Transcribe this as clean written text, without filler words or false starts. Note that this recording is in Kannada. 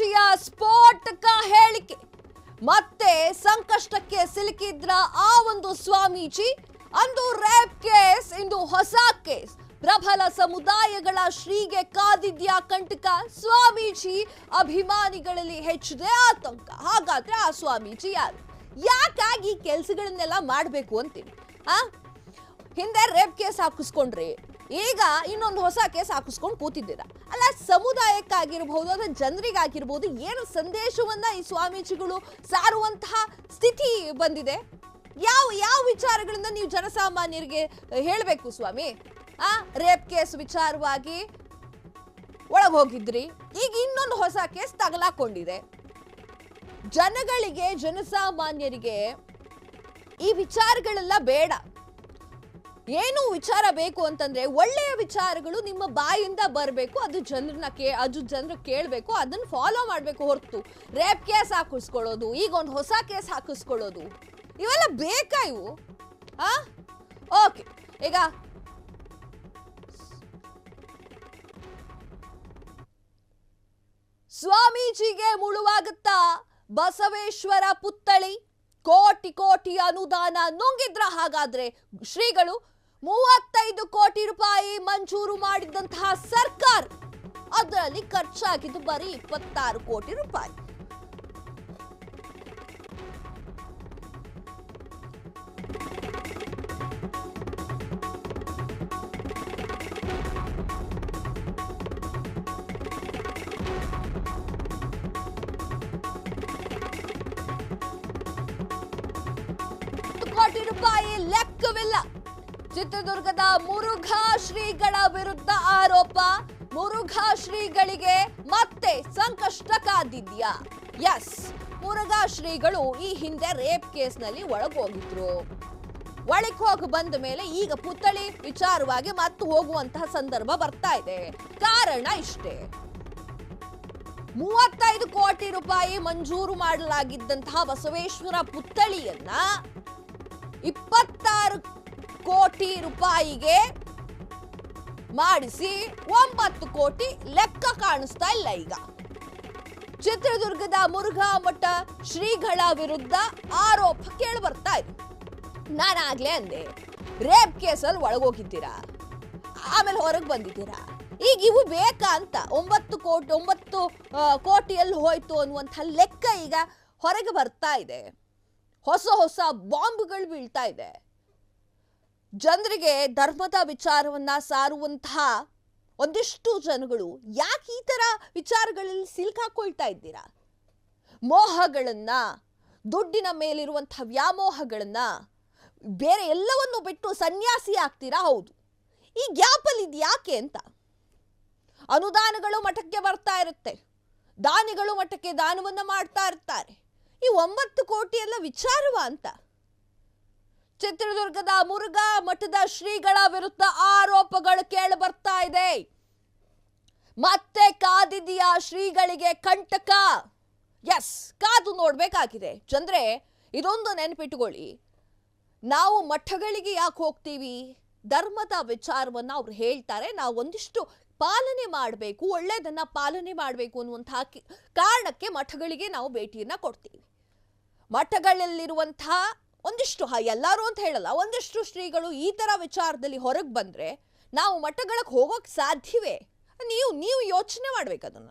ಸ್ವಾಮೀಜಿಯ ಸ್ಫೋಟಕ ಹೇಳಿಕೆ ಮತ್ತೆ ಸಂಕಷ್ಟಕ್ಕೆ ಸಿಲುಕಿದ್ರ ಆ ಒಂದು ಸ್ವಾಮೀಜಿ ಅಂದು ರೇಪ್ ಕೇಸ್ ಇಂದು ಹೊಸ ಕೇಸ್ ಪ್ರಬಲ ಸಮುದಾಯಗಳ ಶ್ರೀಗೆ ಕಾದಿದ್ಯಾ ಕಂಟಕ ಸ್ವಾಮೀಜಿ ಅಭಿಮಾನಿಗಳಲ್ಲಿ ಹೆಚ್ಚಿದೆ ಆತಂಕ ಹಾಗಾದ್ರೆ ಆ ಸ್ವಾಮೀಜಿ ಯಾರು ಯಾಕಾಗಿ ಈ ಕೆಲಸಗಳನ್ನೆಲ್ಲ ಮಾಡಬೇಕು ಅಂತೀನಿ ಹಿಂದೆ ರೇಪ್ ಕೇಸ್ ಹಾಕಿಸ್ಕೊಂಡ್ರಿ ಈಗ ಇನ್ನೊಂದು ಹೊಸ ಕೇಸ್ ಹಾಕಿಸ್ಕೊಂಡು ಕೂತಿದ್ದೀರಾ ಅಲ್ಲ ಸಮುದಾಯಕ್ಕಾಗಿರಬಹುದು ಅಥವಾ ಜನರಿಗಾಗಿರಬಹುದು ಏನು ಸಂದೇಶವನ್ನ ಈ ಸ್ವಾಮೀಜಿಗಳು ಸಾರುವಂತಹ ಸ್ಥಿತಿ ಬಂದಿದೆ ಯಾವ ವಿಚಾರಗಳಿಂದ ನೀವು ಜನಸಾಮಾನ್ಯರಿಗೆ ಹೇಳಬೇಕು ಸ್ವಾಮಿ ರೇಪ್ ಕೇಸ್ ವಿಚಾರವಾಗಿ ಒಳಗೆ ಹೋಗಿದ್ರಿ ಈಗ ಇನ್ನೊಂದು ಹೊಸ ಕೇಸ್ ತಗಲಾಕೊಂಡಿದೆ ಜನಗಳಿಗೆ ಜನಸಾಮಾನ್ಯರಿಗೆ ಈ ವಿಚಾರಗಳೆಲ್ಲ ಬೇಡ ಏನು ವಿಚಾರ ಬೇಕು ಅಂತಂದ್ರೆ ಒಳ್ಳೆಯ ವಿಚಾರಗಳು ನಿಮ್ಮ ಬಾಯಿಂದ ಬರಬೇಕು ಅದು ಜನರು ಕೇಳಬೇಕು ಅದನ್ನ ಫಾಲೋ ಮಾಡಬೇಕು ಹೊರತು ರೇಪ್ ಕೇಸ್ ಹಾಕಿಸ್ಕೊಳ್ಳೋದು ಈಗ ಒಂದು ಹೊಸ ಕೇಸ್ ಹಾಕಿಸ್ಕೊಳ್ಳೋದು ಇವೆಲ್ಲ ಬೇಕಾ ಇವು ಓಕೆ ಈಗ ಸ್ವಾಮೀಜಿಗೆ ಮುಳುವಾಗುತ್ತಾ ಬಸವೇಶ್ವರ ಪುತ್ಥಳಿ ಕೋಟಿ ಕೋಟಿ ಅನುದಾನ ನುಂಗಿದ್ರ ಹಾಗಾದ್ರೆ ಶ್ರೀಗಳು 35 ಕೋಟಿ ರೂಪಾಯಿ ಮಂಜೂರು ಮಾಡಿದಂತಹ ಸರ್ಕಾರ ಅದರಲ್ಲಿ ಖರ್ಚಾಗಿದ್ದು ಬರೀ 26 ಕೋಟಿ ರೂಪಾಯಿ ಕೋಟಿ ರೂಪಾಯಿ ಲೆಕ್ಕವಿಲ್ಲ ಚಿತ್ರದುರ್ಗದ ಮುರುಘಾ ಶ್ರೀಗಳ ವಿರುದ್ಧ ಆರೋಪ ಮುರುಘಾ ಶ್ರೀಗಳಿಗೆ ಮತ್ತೆ ಸಂಕಷ್ಟ ಕಾದಿದ್ಯಾ ಎಸ್ ಮುರುಘಾ ಶ್ರೀಗಳು ಈ ಹಿಂದೆ ರೇಪ್ ಕೇಸ್ನಲ್ಲಿ ಒಳಗೋಗಿದ್ರು ಒಳಗೆ ಹೋಗಿ ಬಂದ ಮೇಲೆ ಈಗ ಪುತ್ಥಳಿ ವಿಚಾರವಾಗಿ ಮತ್ತೆ ಹೋಗುವಂತಹ ಸಂದರ್ಭ ಬರ್ತಾ ಇದೆ ಕಾರಣ ಇಷ್ಟೇ 35 ಕೋಟಿ ರೂಪಾಯಿ ಮಂಜೂರು ಮಾಡಲಾಗಿದ್ದಂತಹ ಬಸವೇಶ್ವರ ಪುತ್ಥಳಿಯನ್ನ 26 ಕೋಟಿ ರೂಪಾಯಿಗೆ ಮಾಡಿಸಿ 9 ಕೋಟಿ ಲೆಕ್ಕ ಕಾಣಿಸ್ತಾ ಇಲ್ಲ ಈಗ ಚಿತ್ರದುರ್ಗದ ಮುರುಘಾ ಮಠ ಶ್ರೀಗಳ ವಿರುದ್ಧ ಆರೋಪ ಕೇಳಿ ಬರ್ತಾ ಇದೆ ನಾನಾಗ್ಲೇ ಅಂದೆ ರೇಪ್ ಕೇಸಲ್ಲಿ ಒಳಗೋಗಿದ್ದೀರಾ ಆಮೇಲೆ ಹೊರಗೆ ಬಂದಿದ್ದೀರಾ ಈಗ ಇವು ಬೇಕಾ ಅಂತ 9 ಕೋಟಿಯಲ್ಲಿ ಹೋಯ್ತು ಅನ್ನುವಂಥ ಲೆಕ್ಕ ಈಗ ಹೊರಗೆ ಬರ್ತಾ ಇದೆ ಹೊಸ ಹೊಸ ಬಾಂಬ್ಗಳು ಬೀಳ್ತಾ ಇದೆ ಜನರಿಗೆ ಧರ್ಮದ ವಿಚಾರವನ್ನ ಸಾರುವಂತಹ ಒಂದಿಷ್ಟು ಜನಗಳು ಯಾಕೆ ಈ ತರ ವಿಚಾರಗಳಲ್ಲಿ ಸಿಲುಕಾಕೊಳ್ತಾ ಇದ್ದೀರಾ ಮೋಹಗಳನ್ನ ದುಡ್ಡಿನ ಮೇಲಿರುವಂತಹ ವ್ಯಾಮೋಹಗಳನ್ನ ಬೇರೆ ಎಲ್ಲವನ್ನು ಬಿಟ್ಟು ಸನ್ಯಾಸಿ ಆಗ್ತೀರಾ ಹೌದು ಈ ಗ್ಯಾಪಲ್ಲಿ ಇದು ಯಾಕೆ ಅಂತ ಅನುದಾನಗಳು ಮಠಕ್ಕೆ ಬರ್ತಾ ಇರುತ್ತೆ ದಾನಿಗಳು ಮಠಕ್ಕೆ ದಾನವನ್ನ ಮಾಡ್ತಾ ಇರ್ತಾರೆ ಈ 9 ಕೋಟಿ ಎಲ್ಲ ವಿಚಾರವ ಅಂತ ಚಿತ್ರದುರ್ಗದ ಮುರುಘಾ ಮಠದ ಶ್ರೀಗಳ ವಿರುದ್ಧ ಆರೋಪಗಳು ಕೇಳಿ ಬರ್ತಾ ಇದೆ ಮತ್ತೆ ಕಾದಿದೆಯಾ ಶ್ರೀಗಳಿಗೆ ಕಂಟಕ ಎಸ್ ಕಾದು ನೋಡ್ಬೇಕಾಗಿದೆ ಚಂದ್ರೆ ಇದೊಂದು ನೆನಪಿಟ್ಟುಕೊಳ್ಳಿ ನಾವು ಮಠಗಳಿಗೆ ಯಾಕೆ ಹೋಗ್ತೀವಿ ಧರ್ಮದ ವಿಚಾರವನ್ನ ಅವ್ರು ಹೇಳ್ತಾರೆ ನಾವು ಒಂದಿಷ್ಟು ಪಾಲನೆ ಮಾಡಬೇಕು ಒಳ್ಳೆಯದನ್ನ ಪಾಲನೆ ಮಾಡಬೇಕು ಅನ್ನುವಂತಹ ಕಾರಣಕ್ಕೆ ಮಠಗಳಿಗೆ ನಾವು ಭೇಟಿಯನ್ನ ಕೊಡ್ತೀವಿ ಮಠಗಳಲ್ಲಿರುವಂತಹ ಒಂದಿಷ್ಟು ಎಲ್ಲರೂ ಅಂತ ಹೇಳಲ್ಲ ಒಂದಿಷ್ಟು ಶ್ರೀಗಳು ಈ ತರ ವಿಚಾರದಲ್ಲಿ ಹೊರಗೆ ಬಂದ್ರೆ ನಾವು ಮಠಗಳಿಗೆ ಹೋಗೋಕೆ ಸಾಧ್ಯವೇ ನೀವು ಯೋಚನೆ ಮಾಡ್ಬೇಕು ಅದನ್ನ